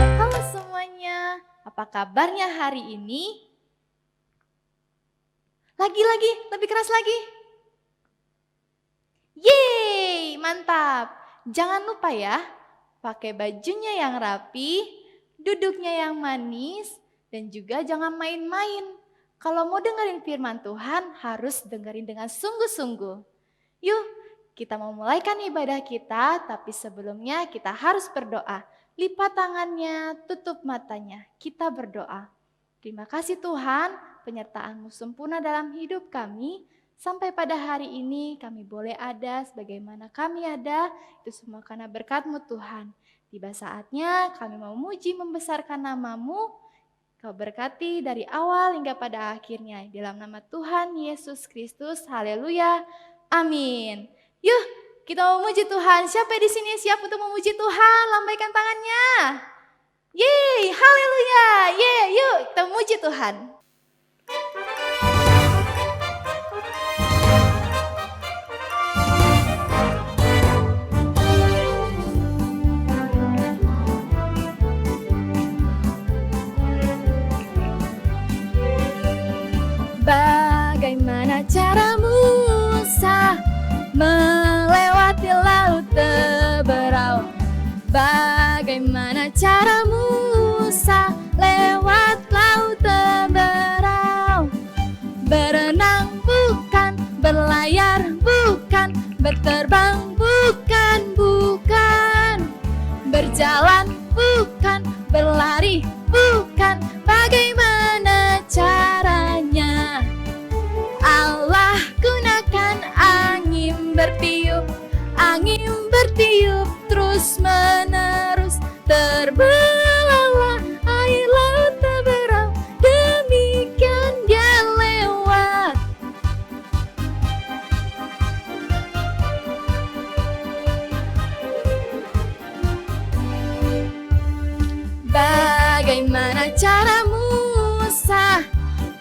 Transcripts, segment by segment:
Halo semuanya, apa kabarnya hari ini? Lagi, lebih keras lagi. Yeay, mantap. Jangan lupa ya, pakai bajunya yang rapi, duduknya yang manis, dan juga jangan main-main. Kalau mau dengerin firman Tuhan, harus dengerin dengan sungguh-sungguh. Yuk, kita mau mulaikan ibadah kita, tapi sebelumnya kita harus berdoa. Lipat tangannya, tutup matanya, kita berdoa. Terima kasih Tuhan, penyertaan-Mu sempurna dalam hidup kami. Sampai pada hari ini kami boleh ada sebagaimana kami ada, itu semua karena berkat-Mu Tuhan. Tiba saatnya kami mau memuji membesarkan nama-Mu, Kau berkati dari awal hingga pada akhirnya. Dalam nama Tuhan Yesus Kristus, haleluya, amin. Yuk, kita memuji Tuhan. Siapa di sini siap untuk memuji Tuhan? Lambaikan tangannya. Yeay, haleluya. Yeay, yuk kita memuji Tuhan. Bagaimana cara Musa melewati laut Teberau? Bagaimana cara Musa lewat laut Teberau? Berenang bukan, berlayar bukan, berterbang bukan, berjalan bukan, berlari bukan. Bagaimana caranya? Allah gunakan angin bertiup terus menerus. Terbelahlah air laut Teberau, demikian dia lewat. Bagaimana cara Musa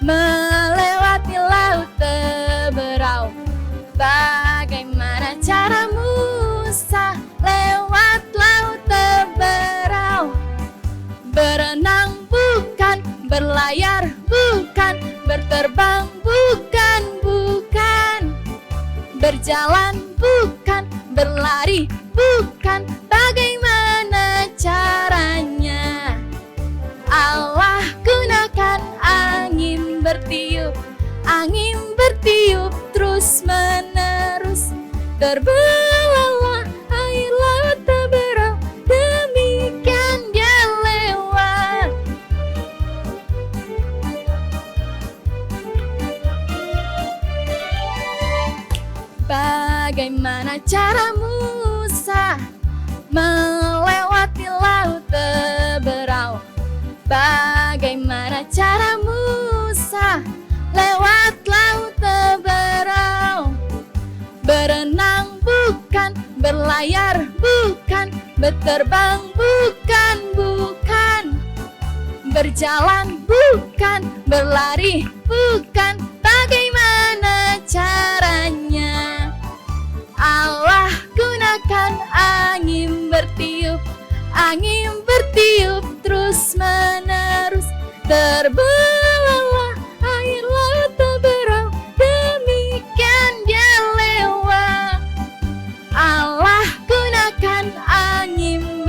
melewati laut Teberau? Bagaimana cara Musa lewat laut Teberau? Berenang bukan, berlayar bukan, berterbang bukan, berjalan bukan, berlari bukan. Bagaimana caranya? Allah gunakan angin bertiup terus menerus. Terbelahlah air laut Teberau, demikian dia lewat. Bagaimana cara Musa melewati laut Teberau? Bagaimana cara Musa lewat laut Teberau? Berenang bukan, berlayar bukan, berterbang bukan, berjalan bukan, berlari bukan. Bagaimana caranya? Allah gunakan angin bertiup terus menerus. Terbelahlah air laut Teberau, demikian dia lewat. Allah gunakan angin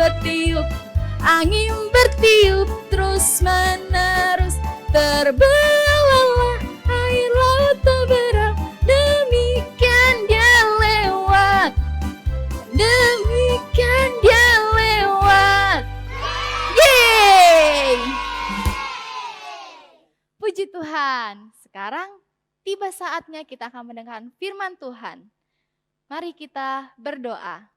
bertiup terus menerus. Terbelahlah air laut Teberau, demikian dia lewat. Demikian dia lewat. Yeay! Puji Tuhan. Sekarang tiba saatnya kita akan mendengarkan firman Tuhan. Mari kita berdoa.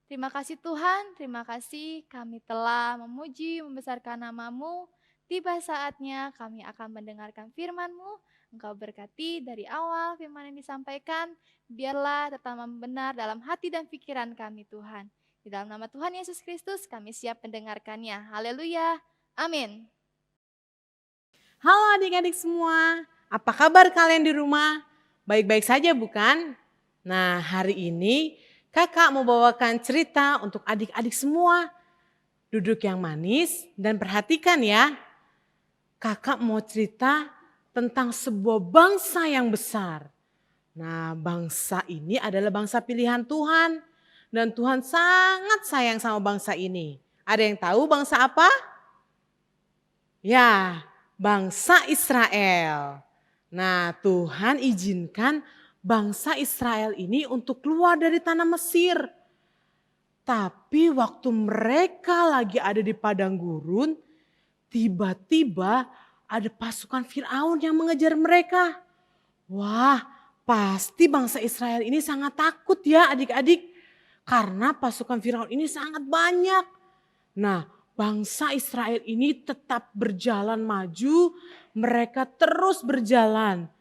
Terima kasih Tuhan, terima kasih kami telah memuji, membesarkan nama-Mu. Tiba saatnya kami akan mendengarkan firman-Mu. Engkau berkati dari awal firman yang disampaikan, biarlah tetap benar dalam hati dan pikiran kami Tuhan. Di dalam nama Tuhan Yesus Kristus kami siap mendengarkannya. Haleluya, amin. Halo adik-adik semua, apa kabar kalian di rumah? Baik-baik saja bukan? Nah, hari ini kakak mau bawakan cerita untuk adik-adik semua. Duduk yang manis dan perhatikan ya. Kakak mau cerita tentang sebuah bangsa yang besar. Nah, bangsa ini adalah bangsa pilihan Tuhan. Dan Tuhan sangat sayang sama bangsa ini. Ada yang tahu bangsa apa? Ya, bangsa Israel. Nah, Tuhan izinkan bangsa Israel ini untuk keluar dari tanah Mesir. Tapi waktu mereka lagi ada di padang gurun, tiba-tiba ada pasukan Firaun yang mengejar mereka. Wah, pasti bangsa Israel ini sangat takut ya adik-adik. Karena pasukan Firaun ini sangat banyak. Nah, bangsa Israel ini tetap berjalan maju, mereka terus berjalan.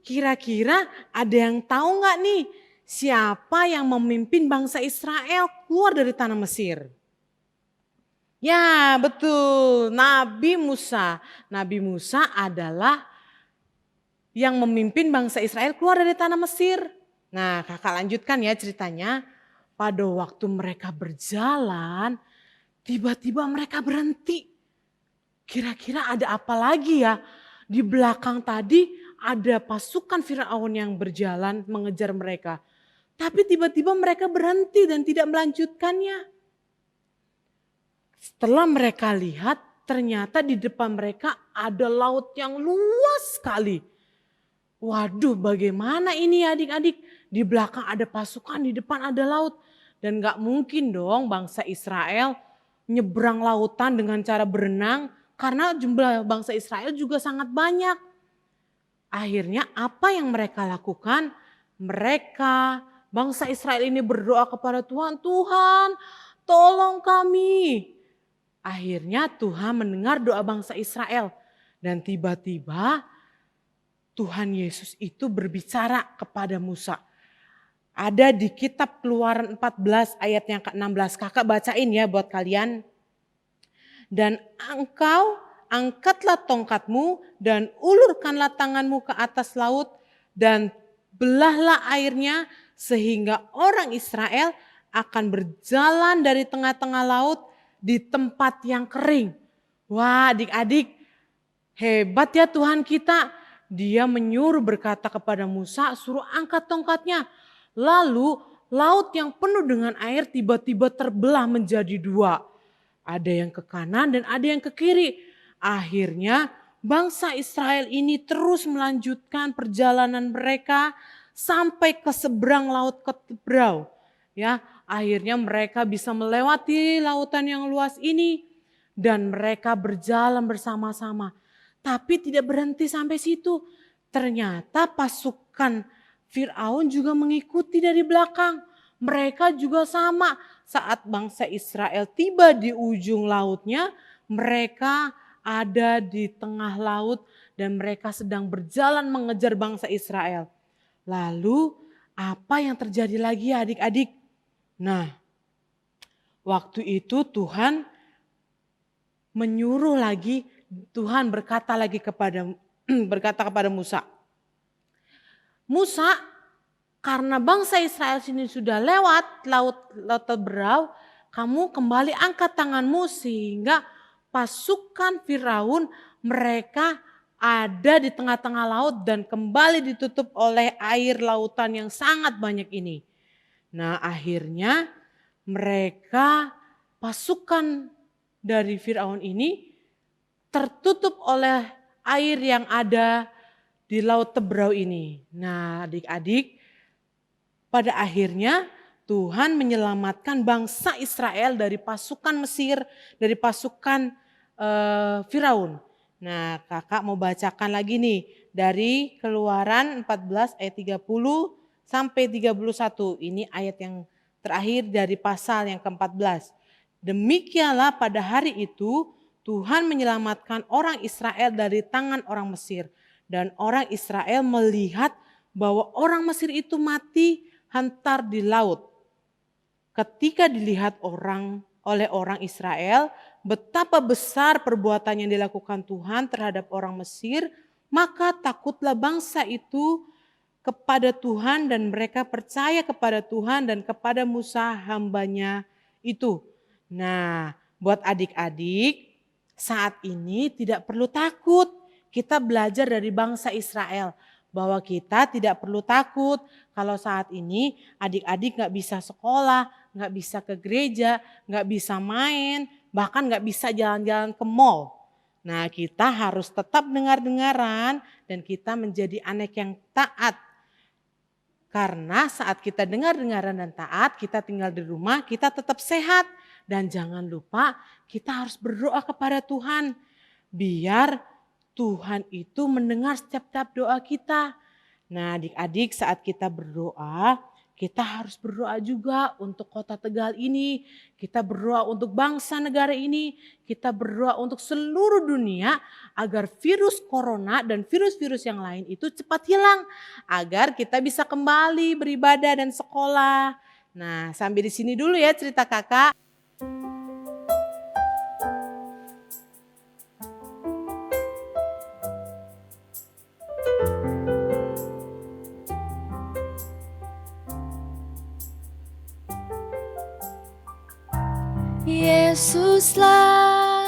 Kira-kira ada yang tahu nggak nih siapa yang memimpin bangsa Israel keluar dari tanah Mesir? Ya, betul, Nabi Musa. Nabi Musa adalah yang memimpin bangsa Israel keluar dari tanah Mesir. Nah, kakak lanjutkan ya ceritanya. Pada waktu mereka berjalan, tiba-tiba mereka berhenti. Kira-kira ada apa lagi ya? Di belakang tadi ada pasukan Firaun yang berjalan mengejar mereka. Tapi tiba-tiba mereka berhenti dan tidak melanjutkannya. Setelah mereka lihat, ternyata di depan mereka ada laut yang luas sekali. Waduh, bagaimana ini adik-adik? Di belakang ada pasukan, di depan ada laut. Dan gak mungkin dong bangsa Israel nyebrang lautan dengan cara berenang. Karena jumlah bangsa Israel juga sangat banyak. Akhirnya apa yang mereka lakukan? Mereka, bangsa Israel ini berdoa kepada Tuhan. Tuhan, tolong kami. Akhirnya Tuhan mendengar doa bangsa Israel. Dan tiba-tiba Tuhan Yesus itu berbicara kepada Musa. Ada di kitab Keluaran 14 ayat yang ke-16. Kakak bacain ya buat kalian. Dan engkau angkatlah tongkatmu dan ulurkanlah tanganmu ke atas laut dan belahlah airnya sehingga orang Israel akan berjalan dari tengah-tengah laut di tempat yang kering. Wah, adik-adik, hebat ya Tuhan kita. Dia menyuruh berkata kepada Musa, suruh angkat tongkatnya. Lalu laut yang penuh dengan air tiba-tiba terbelah menjadi dua. Ada yang ke kanan dan ada yang ke kiri. Akhirnya bangsa Israel ini terus melanjutkan perjalanan mereka sampai ke seberang laut Tebrau. Ya, akhirnya mereka bisa melewati lautan yang luas ini dan mereka berjalan bersama-sama. Tapi tidak berhenti sampai situ. Ternyata pasukan Firaun juga mengikuti dari belakang. Mereka juga sama. Saat bangsa Israel tiba di ujung lautnya, mereka ada di tengah laut dan mereka sedang berjalan mengejar bangsa Israel. Lalu apa yang terjadi lagi ya adik-adik? Nah, waktu itu Tuhan menyuruh lagi, Tuhan berkata lagi kepada Musa. Musa, karena bangsa Israel sini sudah lewat laut Tebrau, kamu kembali angkat tanganmu sehingga pasukan Firaun mereka ada di tengah-tengah laut dan kembali ditutup oleh air lautan yang sangat banyak ini. Nah, akhirnya mereka pasukan dari Firaun ini tertutup oleh air yang ada di laut Tebrau ini. Nah, adik-adik, pada akhirnya Tuhan menyelamatkan bangsa Israel dari pasukan Mesir, dari pasukan Firaun. Nah, kakak mau bacakan lagi nih dari Keluaran 14 ayat 30 sampai 31. Ini ayat yang terakhir dari pasal yang ke-14. Demikianlah pada hari itu Tuhan menyelamatkan orang Israel dari tangan orang Mesir. Dan orang Israel melihat bahwa orang Mesir itu mati hantar di laut. Ketika dilihat oleh orang Israel betapa besar perbuatan yang dilakukan Tuhan terhadap orang Mesir, maka takutlah bangsa itu kepada Tuhan dan mereka percaya kepada Tuhan dan kepada Musa hambanya itu. Nah, buat adik-adik saat ini tidak perlu takut. Kita belajar dari bangsa Israel bahwa kita tidak perlu takut kalau saat ini adik-adik gak bisa sekolah, gak bisa ke gereja, gak bisa main, bahkan gak bisa jalan-jalan ke mall. Nah, kita harus tetap dengar-dengaran dan kita menjadi anak yang taat. Karena saat kita dengar-dengaran dan taat, kita tinggal di rumah, kita tetap sehat. Dan jangan lupa kita harus berdoa kepada Tuhan. Biar Tuhan itu mendengar setiap doa kita. Nah, adik-adik saat kita berdoa, kita harus berdoa juga untuk kota Tegal ini. Kita berdoa untuk bangsa negara ini. Kita berdoa untuk seluruh dunia agar virus corona dan virus-virus yang lain itu cepat hilang. Agar kita bisa kembali beribadah dan sekolah. Nah, sampai di sini dulu ya cerita kakak. Yesuslah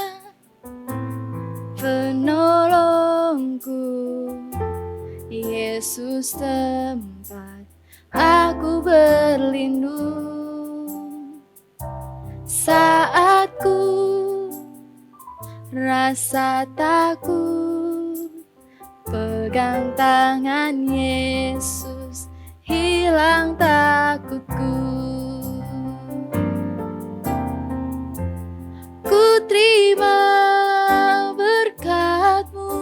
penolongku, Yesus tempat aku berlindung. Saat ku rasa takut, pegang tangan Yesus, hilang takutku. Ku terima berkat-Mu,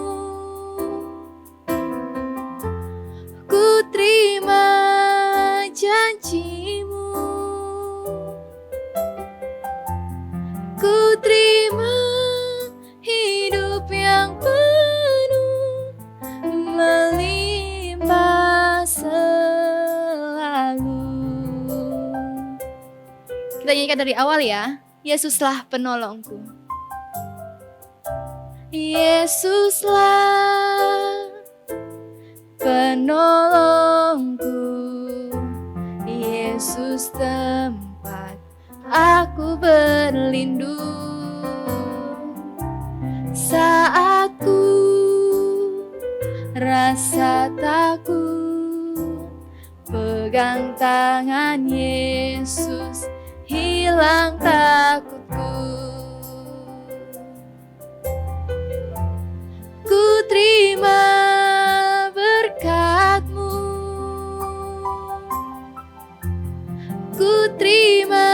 ku terima janji-Mu, ku terima hidup yang penuh melimpah selalu. Kita nyanyikan dari awal ya. Yesuslah penolongku. Yesuslah penolongku, Yesus tempat aku berlindung. Saat ku rasa takut, pegang tangan Yesus, hilang takutku. Ku terima berkat-Mu, ku terima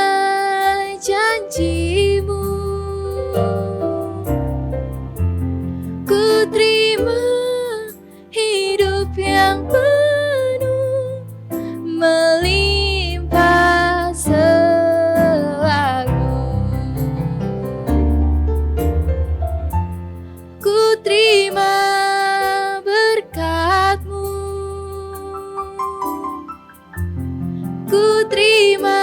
janji-Mu, ku terima hidup yang penuh melimpah terima berkat-Mu, ku terima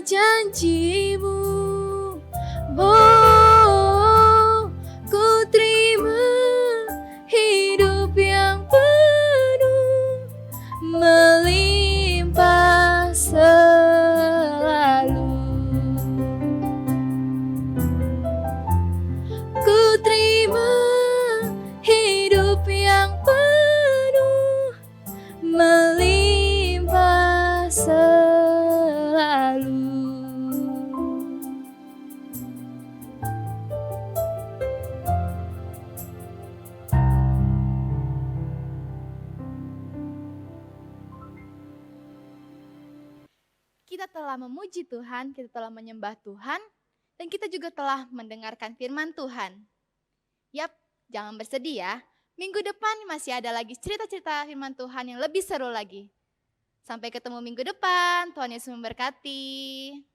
janji-Mu, oh, ku terima hidup yang penuh melimpah selalu. Ku terima hidup yang penuh melimpah selalu. Kita telah memuji Tuhan, kita telah menyembah Tuhan, dan kita juga telah mendengarkan firman Tuhan. Yap, jangan bersedih ya. Minggu depan masih ada lagi cerita-cerita firman Tuhan yang lebih seru lagi. Sampai ketemu minggu depan, Tuhan Yesus memberkati.